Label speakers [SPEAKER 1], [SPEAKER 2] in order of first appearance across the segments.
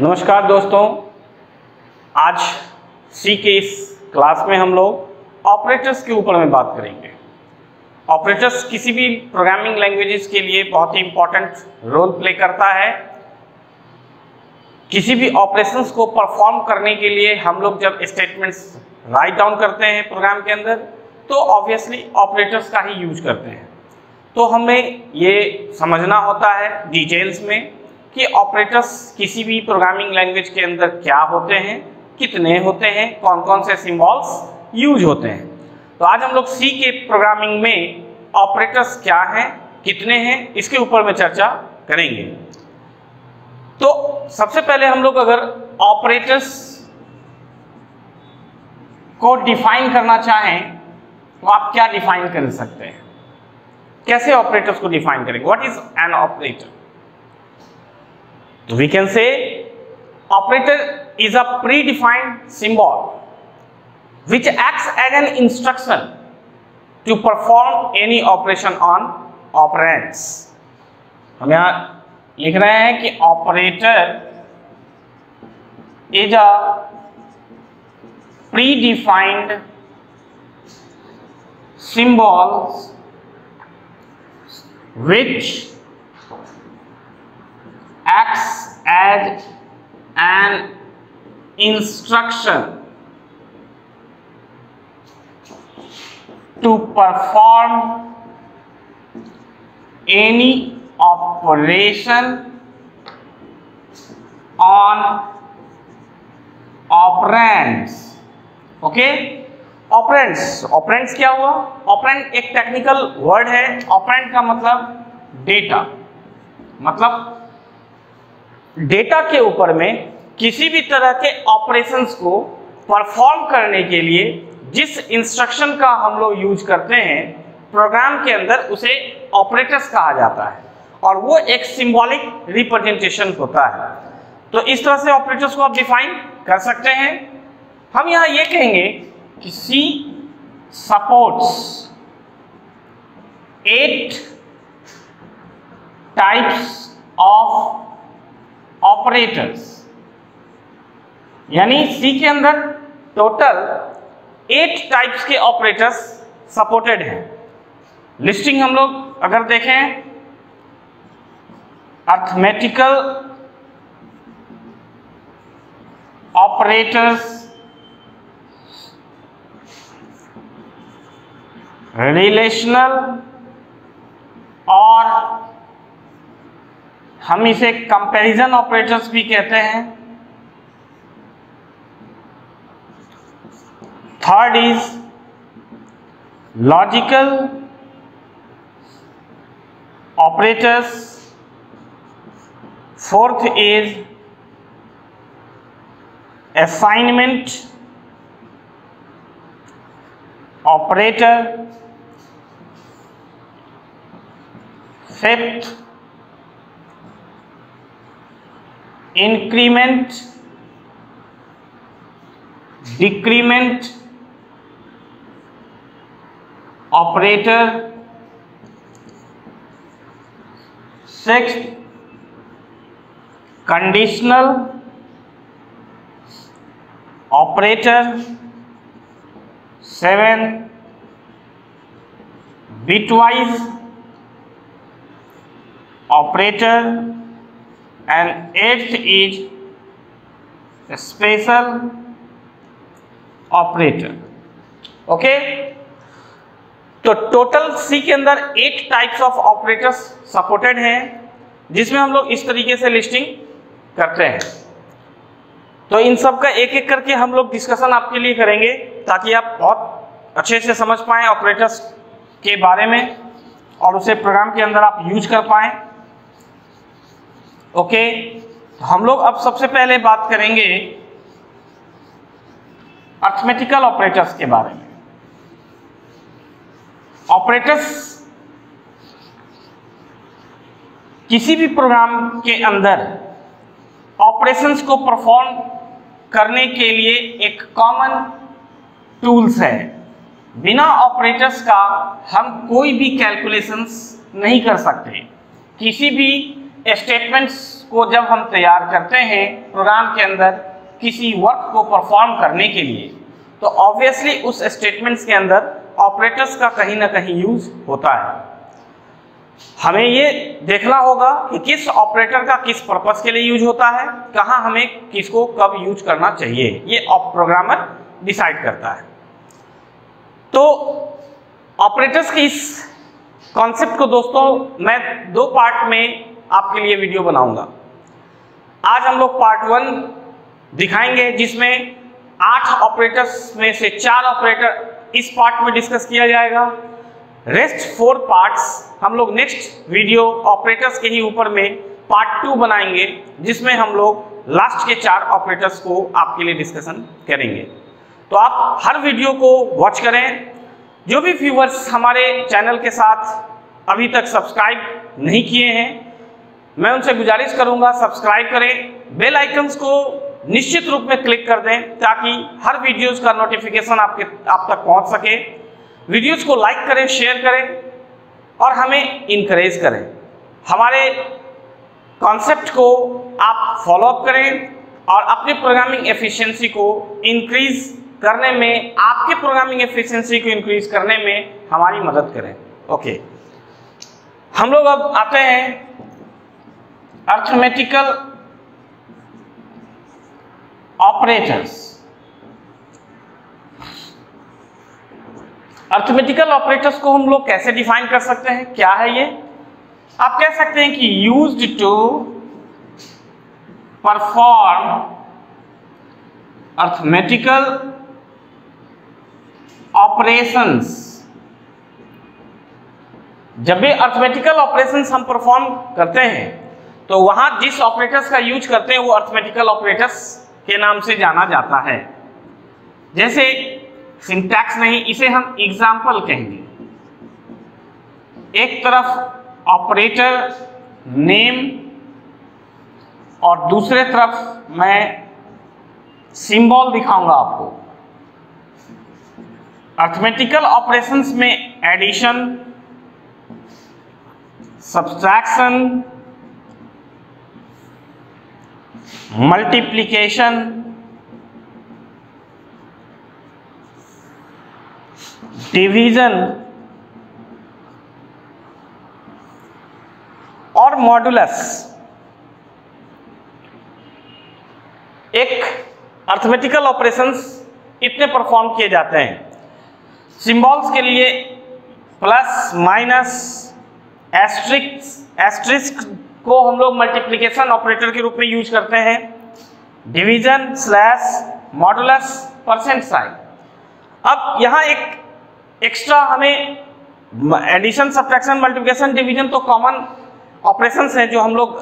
[SPEAKER 1] नमस्कार दोस्तों, आज सी के इस क्लास में हम लोग ऑपरेटर्स के ऊपर में बात करेंगे। ऑपरेटर्स किसी भी प्रोग्रामिंग लैंग्वेजेस के लिए बहुत ही इंपॉर्टेंट रोल प्ले करता है। किसी भी ऑपरेशंस को परफॉर्म करने के लिए हम लोग जब स्टेटमेंट्स राइट डाउन करते हैं प्रोग्राम के अंदर, तो ऑब्वियसली ऑपरेटर्स का ही यूज करते हैं। तो हमें ये समझना होता है डिटेल्स में कि ऑपरेटर्स किसी भी प्रोग्रामिंग लैंग्वेज के अंदर क्या होते हैं, कितने होते हैं, कौन कौन से सिंबल्स यूज होते हैं। तो आज हम लोग सी के प्रोग्रामिंग में ऑपरेटर्स क्या हैं, कितने हैं, इसके ऊपर में चर्चा करेंगे। तो सबसे पहले हम लोग अगर ऑपरेटर्स को डिफाइन करना चाहें तो आप क्या डिफाइन कर सकते हैं, कैसे ऑपरेटर्स को डिफाइन करेंगे? What is an operator? So we can say operator is a predefined symbol which acts as an instruction to perform any operation on operands। हम यहाँ लिख रहे हैं कि operator is a predefined symbol which acts as an instruction to perform any operation on operands। Okay, operands क्या हुआ? Operand एक technical word है। ऑपरेंड का मतलब डेटा, मतलब डेटा के ऊपर में किसी भी तरह के ऑपरेशंस को परफॉर्म करने के लिए जिस इंस्ट्रक्शन का हम लोग यूज करते हैं प्रोग्राम के अंदर, उसे ऑपरेटर्स कहा जाता है और वो एक सिंबॉलिक रिप्रेजेंटेशन होता है। तो इस तरह से ऑपरेटर्स को आप डिफाइन कर सकते हैं। हम यहां ये कहेंगे कि सी सपोर्ट्स 8 टाइप्स ऑफ ऑपरेटर्स, यानी सी के अंदर टोटल 8 टाइप्स के ऑपरेटर्स सपोर्टेड हैं। लिस्टिंग हम लोग अगर देखें, अरिथमेटिकल ऑपरेटर्स, रिलेशनल, और हम इसे कंपैरिजन ऑपरेटर्स भी कहते हैं। Third is logical operators, fourth is assignment operator, fifth increment decrement operator, sixth conditional operator, seven bitwise operator, and eighth is special operator। Okay, तो टोटल सी के अंदर 8 टाइप्स ऑफ ऑपरेटर्स सपोर्टेड हैं, जिसमें हम लोग इस तरीके से लिस्टिंग करते हैं। तो इन सब का एक एक करके हम लोग डिस्कशन आपके लिए करेंगे ताकि आप बहुत अच्छे से समझ पाएं ऑपरेटर्स के बारे में और उसे प्रोग्राम के अंदर आप यूज कर पाएं। ओके, तो हम लोग अब सबसे पहले बात करेंगे अरिथमेटिकल ऑपरेटर्स के बारे में। ऑपरेटर्स किसी भी प्रोग्राम के अंदर ऑपरेशंस को परफॉर्म करने के लिए एक कॉमन टूल्स है। बिना ऑपरेटर्स का हम कोई भी कैलकुलेशंस नहीं कर सकते। किसी भी स्टेटमेंट्स को जब हम तैयार करते हैं प्रोग्राम के अंदर किसी वर्क को परफॉर्म करने के लिए, तो ऑब्वियसली उस स्टेटमेंट्स के अंदर ऑपरेटर्स का कहीं ना कहीं यूज होता है। हमें ये देखना होगा कि किस ऑपरेटर का किस पर्पस के लिए यूज होता है, कहाँ हमें किसको कब यूज करना चाहिए, ये प्रोग्रामर डिसाइड करता है। तो ऑपरेटर्स की इस कॉन्सेप्ट को दोस्तों मैं 2 पार्ट में आपके लिए वीडियो बनाऊंगा। आज हम लोग पार्ट 1 दिखाएंगे जिसमें 8 ऑपरेटर्स में से 4 ऑपरेटर इस पार्ट में डिस्कस किया जाएगा। रेस्ट 4 पार्ट्स हम लोग नेक्स्ट वीडियो ऑपरेटर्स के ही ऊपर में पार्ट 2 बनाएंगे, जिसमें हम लोग लास्ट के 4 ऑपरेटर्स को आपके लिए डिस्कशन करेंगे। तो आप हर वीडियो को वॉच करें। जो भी व्यूअर्स हमारे चैनल के साथ अभी तक सब्सक्राइब नहीं किए हैं, मैं उनसे गुजारिश करूंगा सब्सक्राइब करें, बेल आइकन्स को निश्चित रूप में क्लिक कर दें ताकि हर वीडियोस का नोटिफिकेशन आप तक पहुंच सके। वीडियोस को लाइक करें, शेयर करें और हमें इनकरेज करें। हमारे कॉन्सेप्ट को आप फॉलो अप करें और अपनी प्रोग्रामिंग एफिशिएंसी को इंक्रीज करने में, आपके प्रोग्रामिंग एफिशिएंसी को इंक्रीज करने में हमारी मदद करें। ओके, हम लोग अब आते हैं अर्थमेटिकल ऑपरेटर्स। अर्थमेटिकल ऑपरेटर्स को हम लोग कैसे डिफाइन कर सकते हैं, क्या है ये? आप कह सकते हैं कि used to perform arithmetical operations. जब भी अर्थमेटिकल ऑपरेशंस हम परफॉर्म करते हैं तो वहां जिस ऑपरेटर्स का यूज करते हैं वो अर्थमेटिकल ऑपरेटर्स के नाम से जाना जाता है। जैसे सिंटैक्स नहीं, इसे हम एग्जाम्पल कहेंगे। एक तरफ ऑपरेटर नेम और दूसरे तरफ मैं सिंबल दिखाऊंगा आपको। अर्थमेटिकल ऑपरेशंस में एडिशन, सब्ट्रैक्शन, मल्टीप्लिकेशन, डिवीजन और मॉडुलस एक अर्थमेटिकल ऑपरेशंस इतने परफॉर्म किए जाते हैं। सिंबल्स के लिए प्लस, माइनस, एस्ट्रिस्क को हम लोग मल्टीप्लिकेशन ऑपरेटर के रूप में यूज करते हैं। Division, slash, modulus, percent sign. अब यहाँ एक एक्स्ट्रा हमें एडिशन, सब्ट्रैक्शन, मल्टीप्लिकेशन, डिवीजन तो कॉमन ऑपरेशंस हैं जो हम लोग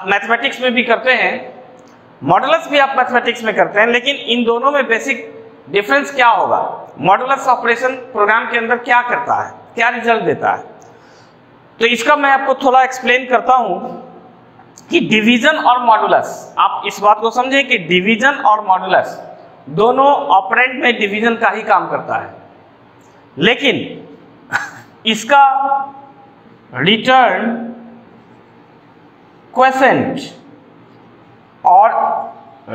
[SPEAKER 1] मैथमेटिक्स में भी करते हैं, मॉडुलस भी आप मैथमेटिक्स में करते हैं, लेकिन इन दोनों में बेसिक डिफरेंस क्या होगा? मॉडुलस ऑपरेशन प्रोग्राम के अंदर क्या करता है, क्या रिजल्ट देता है, तो इसका मैं आपको थोड़ा एक्सप्लेन करता हूं कि डिवीजन और मॉडुलस, आप इस बात को समझें कि डिवीजन और मॉडुलस दोनों ऑपरेंड में डिवीजन का ही काम करता है, लेकिन इसका रिटर्न क्वोशेंट और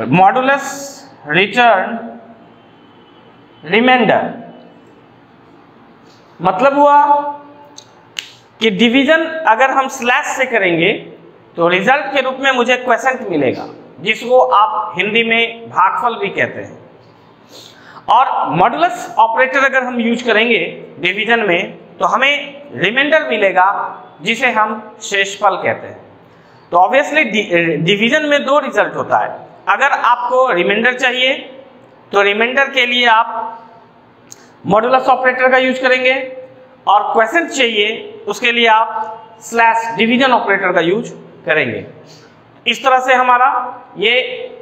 [SPEAKER 1] मॉडुलस रिटर्न रिमाइंडर। मतलब हुआ कि डिवीजन अगर हम स्लैश से करेंगे तो रिजल्ट के रूप में मुझे क्वोशेंट मिलेगा, जिसको आप हिंदी में भागफल भी कहते हैं। और मॉडुलस ऑपरेटर अगर हम यूज करेंगे डिवीजन में तो हमें रिमाइंडर मिलेगा, जिसे हम शेषफल कहते हैं। तो ऑब्वियसली डिवीजन में 2 रिजल्ट होता है। अगर आपको रिमाइंडर चाहिए तो रिमाइंडर के लिए आप मॉडुलस ऑपरेटर का यूज करेंगे, और क्वोशेंट चाहिए उसके लिए आप स्लैश डिवीजन ऑपरेटर का यूज करेंगे। इस तरह से हमारा ये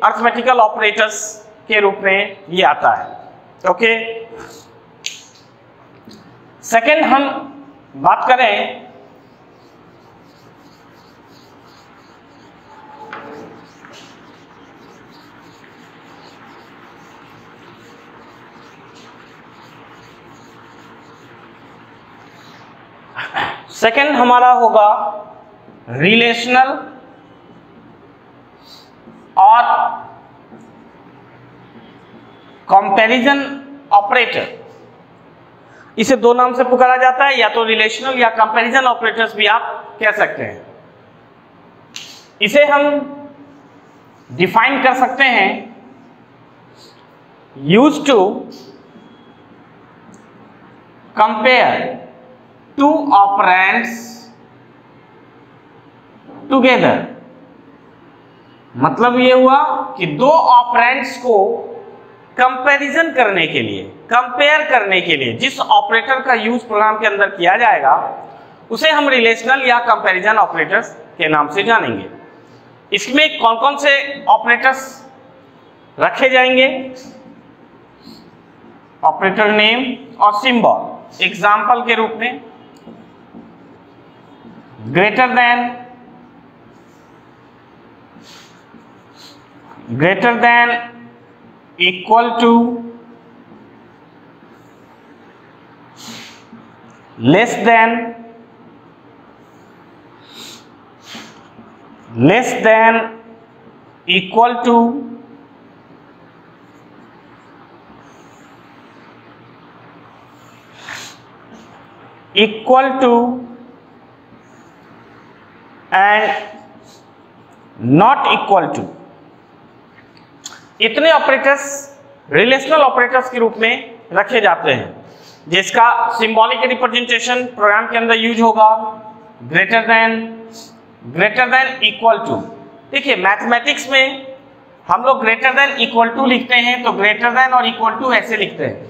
[SPEAKER 1] अर्थमेटिकल ऑपरेटर्स के रूप में ये आता है। ओके, सेकेंड हम बात करें सेकेंड हमारा होगा रिलेशनल और कंपैरिजन ऑपरेटर, इसे दो नाम से पुकारा जाता है, या तो रिलेशनल या कंपैरिजन ऑपरेटर्स भी आप कह सकते हैं। इसे हम डिफाइन कर सकते हैं used to compare two operands together. मतलब ये हुआ कि दो ऑपरेंड्स को कंपैरिजन करने के लिए, कंपेयर करने के लिए जिस ऑपरेटर का यूज प्रोग्राम के अंदर किया जाएगा उसे हम रिलेशनल या कंपैरिजन ऑपरेटर्स के नाम से जानेंगे। इसमें कौन कौन से ऑपरेटर्स रखे जाएंगे? ऑपरेटर नेम और सिंबल। एग्जाम्पल के रूप में greater than, equal to, less than, equal to, equal to and not equal to. इतने ऑपरेटर्स रिलेशनल ऑपरेटर्स के रूप में रखे जाते हैं, जिसका सिंबॉलिक रिप्रेजेंटेशन प्रोग्राम के अंदर यूज होगा ग्रेटर देन, इक्वल टू। देखिए मैथमेटिक्स में हम लोग ग्रेटर देन इक्वल टू लिखते हैं तो ग्रेटर देन और इक्वल टू ऐसे लिखते हैं,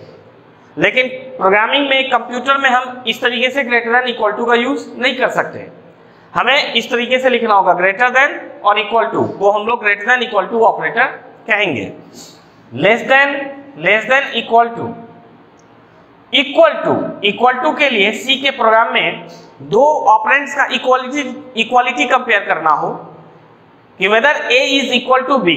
[SPEAKER 1] लेकिन प्रोग्रामिंग में, कंप्यूटर में हम इस तरीके से ग्रेटर देन इक्वल टू का यूज नहीं कर सकते। हमें इस तरीके से लिखना होगा ग्रेटर देन और इक्वल टू, वो हम लोग greater than equal to operator कहेंगे। लेस देन, इक्वल टू के लिए सी के प्रोग्राम में दो ऑपरेंड्स का इक्वालिटी कंपेयर करना हो कि whether a is equal to b,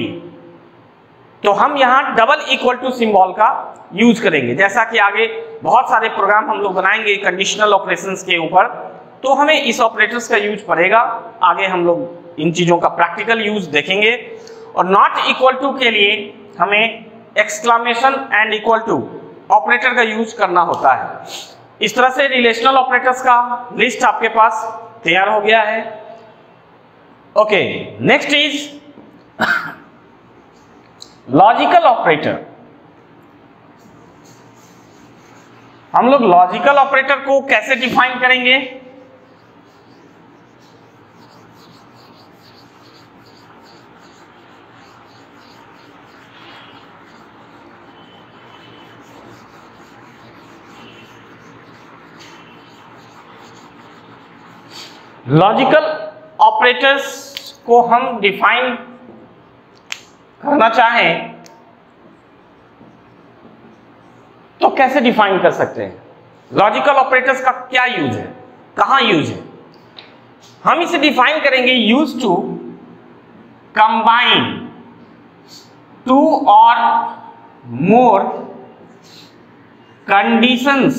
[SPEAKER 1] तो हम यहां डबल इक्वल टू सिंबल का यूज करेंगे। जैसा कि आगे बहुत सारे प्रोग्राम हम लोग बनाएंगे कंडीशनल ऑपरेशंस के ऊपर, तो हमें इस ऑपरेटर्स का यूज पड़ेगा। आगे हम लोग इन चीजों का प्रैक्टिकल यूज देखेंगे। और नॉट इक्वल टू के लिए हमें exclamation and equal to operator का यूज करना होता है। इस तरह से रिलेशनल ऑपरेटर्स का लिस्ट आपके पास तैयार हो गया है। Okay, next is logical operator. हम लोग लॉजिकल ऑपरेटर को कैसे डिफाइन करेंगे? लॉजिकल ऑपरेटर्स को हम डिफाइन करना चाहें तो कैसे डिफाइन कर सकते हैं? लॉजिकल ऑपरेटर्स का क्या यूज है, कहां यूज है? हम इसे डिफाइन करेंगे यूज टू कंबाइन टू और मोर कंडीशंस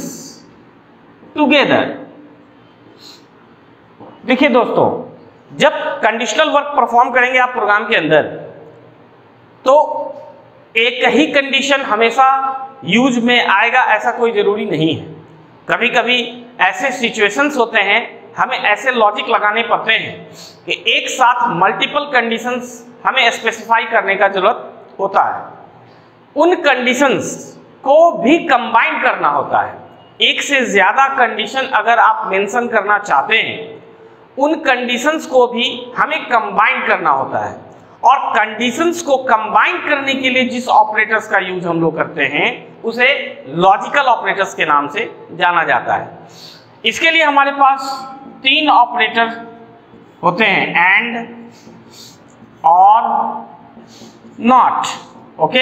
[SPEAKER 1] टुगेदर। देखिए दोस्तों, जब कंडीशनल वर्क परफॉर्म करेंगे आप प्रोग्राम के अंदर, तो एक ही कंडीशन हमेशा यूज में आएगा ऐसा कोई जरूरी नहीं है। कभी कभी ऐसे सिचुएशंस होते हैं, हमें ऐसे लॉजिक लगाने पड़ते हैं कि एक साथ मल्टीपल कंडीशंस हमें स्पेसिफाई करने का जरूरत होता है। उन कंडीशंस को भी कंबाइन करना होता है। एक से ज्यादा कंडीशन अगर आप मेंशन करना चाहते हैं, उन कंडीशंस को भी हमें कंबाइन करना होता है। और कंडीशंस को कंबाइन करने के लिए जिस ऑपरेटर्स का यूज हम लोग करते हैं उसे लॉजिकल ऑपरेटर्स के नाम से जाना जाता है। इसके लिए हमारे पास तीन ऑपरेटर होते हैं, एंड, और, नॉट। ओके,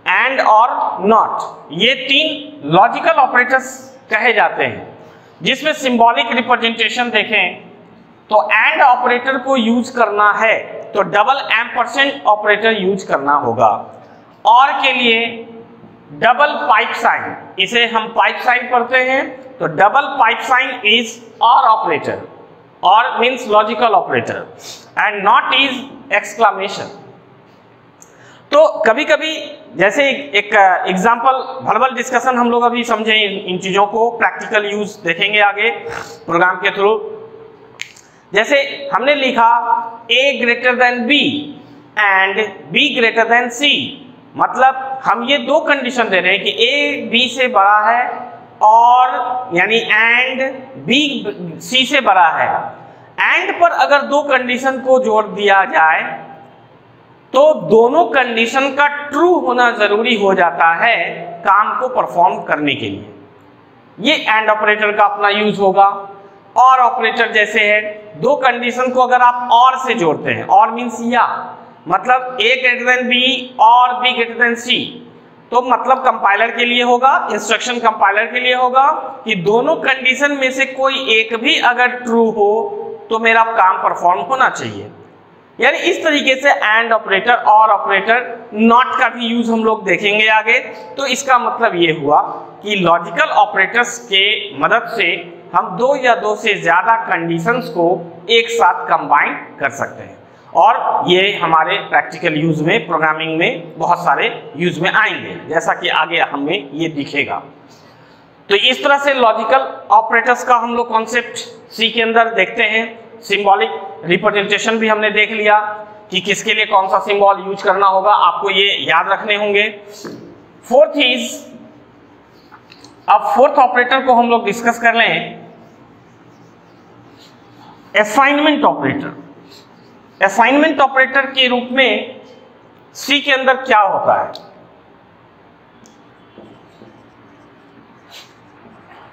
[SPEAKER 1] एंड और नॉट, ये तीन लॉजिकल ऑपरेटर्स कहे जाते हैं। जिसमें सिंबॉलिक रिप्रेजेंटेशन देखें तो एंड ऑपरेटर को यूज करना है तो डबल एम्परसेंड ऑपरेटर यूज करना होगा। और के लिए डबल पाइप साइन, इसे हम पाइप साइन पढ़ते हैं, तो डबल पाइप साइन इज और ऑपरेटर, और means logical operator, and not is exclamation. तो कभी कभी जैसे एक एग्जांपल वर्बल डिस्कशन हम लोग अभी समझे इन चीजों को, प्रैक्टिकल यूज देखेंगे आगे प्रोग्राम के थ्रू। जैसे हमने लिखा a greater than b and b greater than c, मतलब हम ये दो कंडीशन दे रहे हैं कि a b से बड़ा है और यानी एंड b c से बड़ा है। एंड पर अगर दो कंडीशन को जोड़ दिया जाए तो दोनों कंडीशन का ट्रू होना जरूरी हो जाता है काम को परफॉर्म करने के लिए। ये एंड ऑपरेटर का अपना यूज होगा। और ऑपरेटर जैसे है, दो कंडीशन को अगर आप और से जोड़ते हैं, और मीन्स या, मतलब a ग्रेटर देन b और b ग्रेटर देन c, तो मतलब कंपाइलर के लिए होगा, इंस्ट्रक्शन कंपाइलर के लिए होगा कि दोनों कंडीशन में से कोई एक भी अगर ट्रू हो तो मेरा काम परफॉर्म होना चाहिए। यानी इस तरीके से एंड ऑपरेटर और ऑपरेटर नॉट का भी यूज हम लोग देखेंगे आगे। तो इसका मतलब ये हुआ कि लॉजिकल ऑपरेटर्स के मदद से हम दो या दो से ज्यादा कंडीशंस को एक साथ कंबाइन कर सकते हैं, और ये हमारे प्रैक्टिकल यूज में, प्रोग्रामिंग में बहुत सारे यूज में आएंगे, जैसा कि आगे हमें ये दिखेगा। तो इस तरह से लॉजिकल ऑपरेटर्स का हम लोग कॉन्सेप्ट सी के अंदर देखते हैं। सिंबॉलिक रिप्रेजेंटेशन भी हमने देख लिया कि किसके लिए कौन सा सिंबल यूज करना होगा, आपको ये याद रखने होंगे। फोर्थ इज, अब फोर्थ ऑपरेटर को हम लोग डिस्कस कर लें, असाइनमेंट ऑपरेटर। असाइनमेंट ऑपरेटर के रूप में सी के अंदर क्या होता है?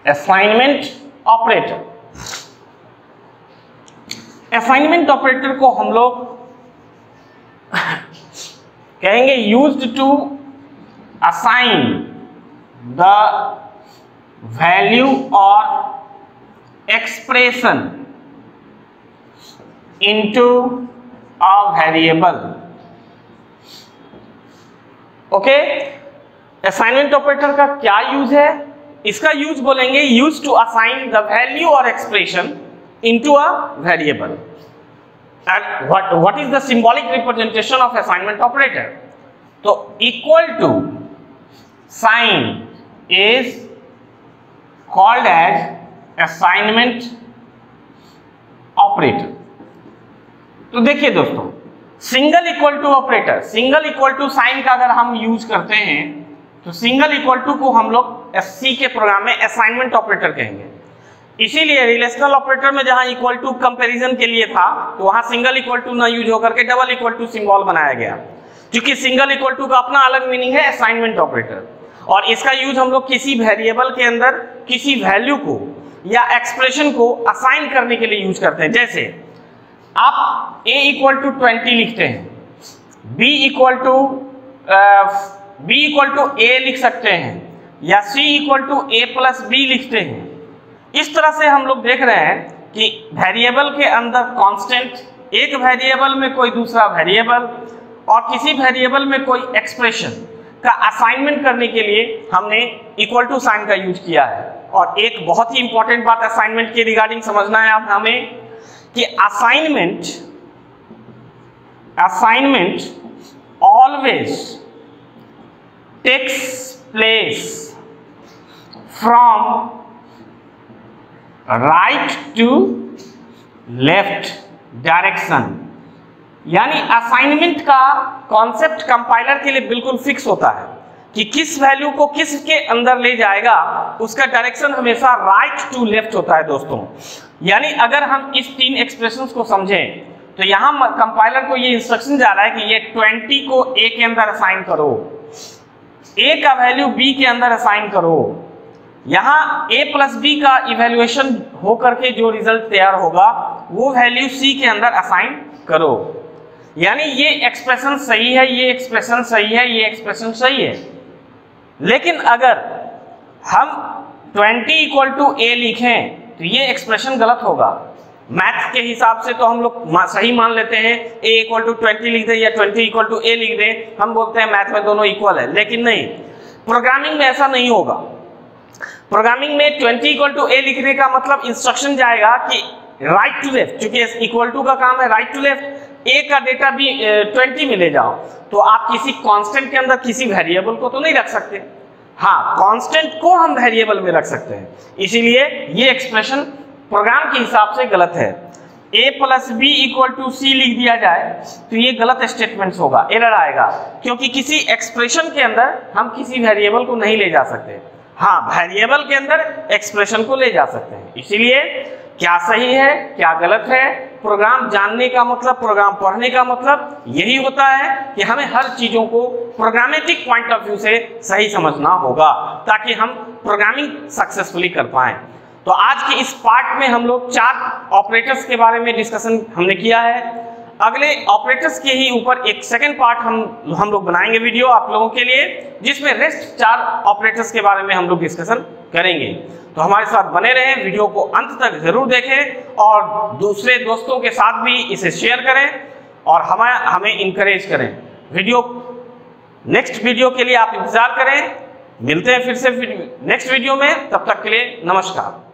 [SPEAKER 1] असाइनमेंट ऑपरेटर, असाइनमेंट ऑपरेटर को हम लोग कहेंगे used to assign the value or expression into a variable. Okay, assignment operator का क्या यूज है? इसका यूज बोलेंगे use to assign the value or expression into a variable. And what is the symbolic representation of assignment operator? So equal to sign is called as assignment operator. तो देखिए दोस्तों, single equal to operator, single equal to sign का अगर हम use करते हैं तो single equal to को हम लोग सी के प्रोग्राम में असाइनमेंट ऑपरेटर कहेंगे। इसीलिए रिलेशनल ऑपरेटर में जहां इक्वल टू कंपैरिजन के लिए था तो वहां सिंगल इक्वल टू ना यूज होकर के डबल इक्वल टू सिंबल बनाया गया, क्योंकि सिंगल इक्वल टू का अपना अलग मीनिंग है असाइनमेंट ऑपरेटर, और इसका यूज हम लोग किसी वेरिएबल के अंदर किसी वैल्यू को या एक्सप्रेशन को असाइन करने के लिए यूज करते हैं। जैसे आप a इक्वल टू 20 लिखते हैं, b इक्वल टू a लिख सकते हैं, या c equal to a plus b लिखते हैं। इस तरह से हम लोग देख रहे हैं कि वेरिएबल के अंदर कांस्टेंट, एक वेरिएबल में कोई दूसरा वेरिएबल और किसी वेरिएबल में कोई एक्सप्रेशन का असाइनमेंट करने के लिए हमने इक्वल टू साइन का यूज किया है। और एक बहुत ही इंपॉर्टेंट बात असाइनमेंट के रिगार्डिंग समझना है आप हमें कि assignment always takes place from right to left direction. यानी असाइनमेंट का कॉन्सेप्ट कंपाइलर के लिए बिल्कुल फिक्स होता है कि किस वैल्यू को किसके अंदर ले जाएगा, उसका डायरेक्शन हमेशा राइट टू लेफ्ट होता है दोस्तों। यानी अगर हम इस तीन एक्सप्रेशंस को समझें तो यहां कंपाइलर को ये इंस्ट्रक्शन जा रहा है कि ये 20 को a के अंदर असाइन करो, a का वैल्यू b के अंदर असाइन करो, यहाँ a प्लस b का इवेल्युएशन होकर के जो रिजल्ट तैयार होगा वो वैल्यू c के अंदर असाइन करो। यानी ये एक्सप्रेशन सही है, ये एक्सप्रेशन सही है, ये एक्सप्रेशन सही है। लेकिन अगर हम 20 इक्वल टू a लिखें तो ये एक्सप्रेशन गलत होगा। मैथ के हिसाब से तो हम लोग सही मान लेते हैं, a इक्वल टू 20 लिख दें या 20 इक्वल टू a लिख दें, हम बोलते हैं मैथ में दोनों इक्वल है। लेकिन नहीं, प्रोग्रामिंग में ऐसा नहीं होगा। प्रोग्रामिंग में 20 इक्वल टू a लिखने का मतलब इंस्ट्रक्शन जाएगा कि राइट टू लेफ्ट, क्योंकि इक्वल टू का काम है राइट टू लेफ्ट, a का डेटा भी 20 में ले जाओ, तो आप किसी कांस्टेंट के अंदर किसी वेरिएबल को तो नहीं रख सकते। हाँ, कांस्टेंट को हम वेरिएबल में रख सकते हैं, इसीलिए ये एक्सप्रेशन प्रोग्राम के हिसाब से गलत है। a plus B equal to C लिख दिया जाए तो ये गलत स्टेटमेंट्स होगा, एरर आएगा, क्योंकि किसी एक्सप्रेशन के अंदर हम किसी वेरिएबल को नहीं ले जा सकते। हाँ, वेरिएबल के अंदर एक्सप्रेशन को ले जा सकते हैं। इसीलिए क्या सही है क्या गलत है, प्रोग्राम जानने का मतलब, प्रोग्राम पढ़ने का मतलब यही होता है कि हमें हर चीजों को प्रोग्रामेटिक पॉइंट ऑफ व्यू से सही समझना होगा, ताकि हम प्रोग्रामिंग सक्सेसफुली कर पाएं। तो आज के इस पार्ट में हम लोग 4 ऑपरेटर्स के बारे में डिस्कशन हमने किया है। अगले ऑपरेटर्स के ही ऊपर एक सेकंड पार्ट हम लोग बनाएंगे वीडियो आप लोगों के लिए, जिसमें रेस्ट 4 ऑपरेटर्स के बारे में हम लोग डिस्कशन करेंगे। तो हमारे साथ बने रहें, वीडियो को अंत तक जरूर देखें और दूसरे दोस्तों के साथ भी इसे शेयर करें और हमें इनकरेज करें। नेक्स्ट वीडियो के लिए आप इंतजार करें। मिलते हैं फिर से नेक्स्ट वीडियो में, तब तक के लिए नमस्कार।